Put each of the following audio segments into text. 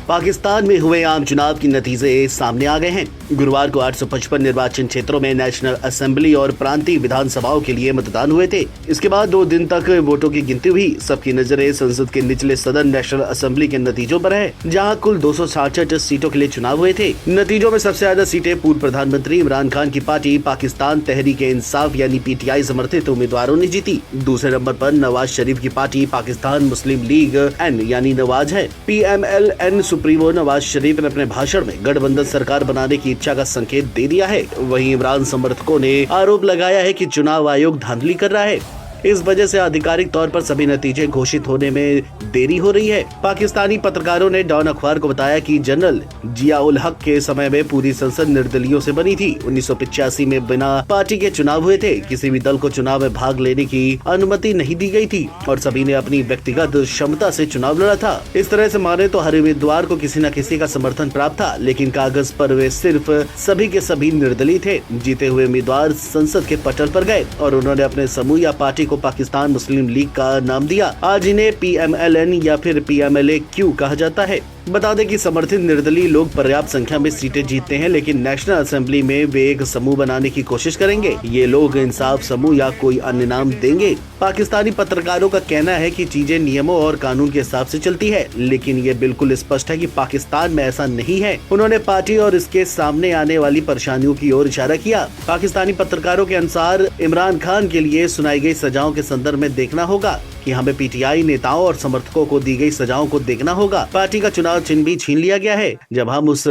पाकिस्तान में हुए आम चुनाव के नतीजे सामने आ गए हैं। गुरुवार को 855 निर्वाचन क्षेत्रों में नेशनल असेंबली और प्रांतीय विधानसभाओं के लिए मतदान हुए थे। इसके बाद 2 दिन तक वोटों की गिनती हुई। सबकी नजरें संसद के निचले सदन नेशनल असेंबली के नतीजों पर है, जहां कुल 266 सीटों के लिए चुनाव हुए थे। नतीजों में सबसे ज्यादा सीटें पूर्व प्रधानमंत्री इमरान खान की पार्टी पाकिस्तान तहरीक-ए-इंसाफ यानी PTI समर्थित उम्मीदवारों ने जीती। दूसरे नंबर पर नवाज शरीफ की पार्टी पाकिस्तान मुस्लिम लीग N यानी नवाज है। PMLN सुप्रीमो नवाज शरीफ ने अपने भाषण में गठबंधन सरकार बनाने की इच्छा का संकेत दे दिया है। वहीं इमरान समर्थकों ने आरोप लगाया है कि चुनाव आयोग धांधली कर रहा है। इस वजह से आधिकारिक तौर पर सभी नतीजे घोषित होने में देरी हो रही है। पाकिस्तानी पत्रकारों ने डॉन अखबार को बताया कि जनरल जिया-उल हक के समय में पूरी संसद निर्दलियों से बनी थी। 1985 में बिना पार्टी के चुनाव हुए थे। किसी भी दल को चुनाव में भाग लेने की अनुमति नहीं दी गई थी और सभी ने अपनी व्यक्तिगत क्षमता से चुनाव लड़ा था। इस तरह से माने तो हर उम्मीदवार को किसी न किसी का समर्थन प्राप्त था, लेकिन कागज पर वे सिर्फ सभी के सभी निर्दलीय थे। जीते हुए उम्मीदवार संसद के पटल पर गए और उन्होंने अपने समूह या पार्टी को पाकिस्तान मुस्लिम लीग का नाम दिया। आज इन्हें PMLN या फिर PMLAQ कहा जाता है। बता दें कि समर्थित निर्दलीय लोग पर्याप्त संख्या में सीटें जीतते हैं, लेकिन नेशनल असेंबली में वे एक समूह बनाने की कोशिश करेंगे। ये लोग इंसाफ समूह या कोई अन्य नाम देंगे। पाकिस्तानी पत्रकारों का कहना है कि चीजें नियमों और कानून के हिसाब से चलती है, लेकिन ये बिल्कुल स्पष्ट है कि पाकिस्तान में ऐसा नहीं है। उन्होंने पार्टी और इसके सामने आने वाली परेशानियों की ओर इशारा किया। पाकिस्तानी पत्रकारों के अनुसार इमरान खान के लिए सुनाई गई सजाओं के संदर्भ में देखना होगा कि हमें PTI नेताओं और समर्थकों को दी गई सजाओं को देखना होगा। पार्टी का चुनाव चिन्ह भी छीन लिया गया है। जब हम उस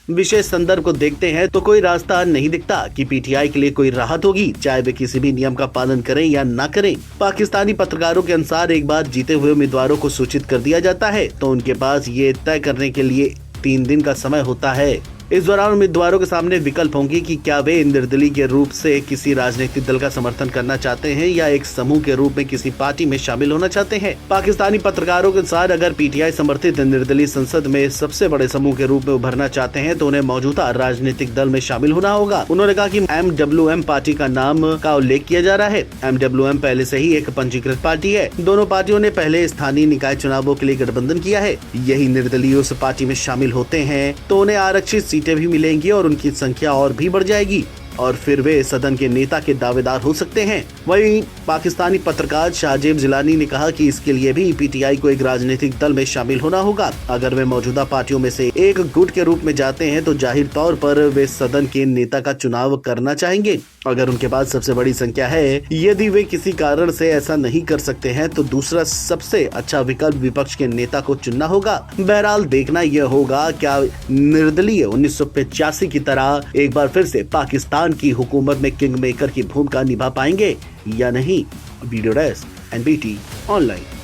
विशेष संदर्भ को देखते हैं तो कोई रास्ता नहीं दिखता कि PTI के लिए कोई राहत होगी, चाहे वे किसी भी नियम का पालन करें या ना करें। पाकिस्तानी पत्रकारों के अनुसार एक बार जीते हुए उम्मीदवारों को सूचित कर दिया जाता है तो उनके पास ये तय करने के लिए 3 दिन का समय होता है। इस दौरान उम्मीदवारों के सामने विकल्प होंगे कि क्या वे निर्दलीय के रूप से किसी राजनीतिक दल का समर्थन करना चाहते हैं या एक समूह के रूप में किसी पार्टी में शामिल होना चाहते हैं। पाकिस्तानी पत्रकारों के अनुसार अगर PTI समर्थित निर्दलीय संसद में सबसे बड़े समूह के रूप में उभरना चाहते हैं तो उन्हें मौजूदा राजनीतिक दल में शामिल होना होगा। उन्होंने कहा कि MWM पार्टी का नाम का उल्लेख किया जा रहा है। MWM पहले से ही एक पंजीकृत पार्टी है। दोनों पार्टियों ने पहले स्थानीय निकाय चुनावों के लिए गठबंधन किया है। यही निर्दलीय उस पार्टी में शामिल होते हैं तो उन्हें आरक्षित सीटें भी मिलेंगी और उनकी संख्या और भी बढ़ जाएगी और फिर वे सदन के नेता के दावेदार हो सकते हैं। वहीं पाकिस्तानी पत्रकार शाहजेब जिलानी ने कहा कि इसके लिए भी PTI को एक राजनीतिक दल में शामिल होना होगा। अगर वे मौजूदा पार्टियों में से एक गुट के रूप में जाते हैं तो जाहिर तौर पर वे सदन के नेता का चुनाव करना चाहेंगे। अगर उनके पास सबसे बड़ी संख्या है, यदि वे किसी कारण से ऐसा नहीं कर सकते हैं तो दूसरा सबसे अच्छा विकल्प विपक्ष के नेता को चुनना होगा। बहरहाल देखना यह होगा क्या निर्दलीय 1985 की तरह एक बार फिर से पाकिस्तान की हुकूमत में किंग मेकर की भूमिका निभा पाएंगे या नहीं। Video desk NBT online.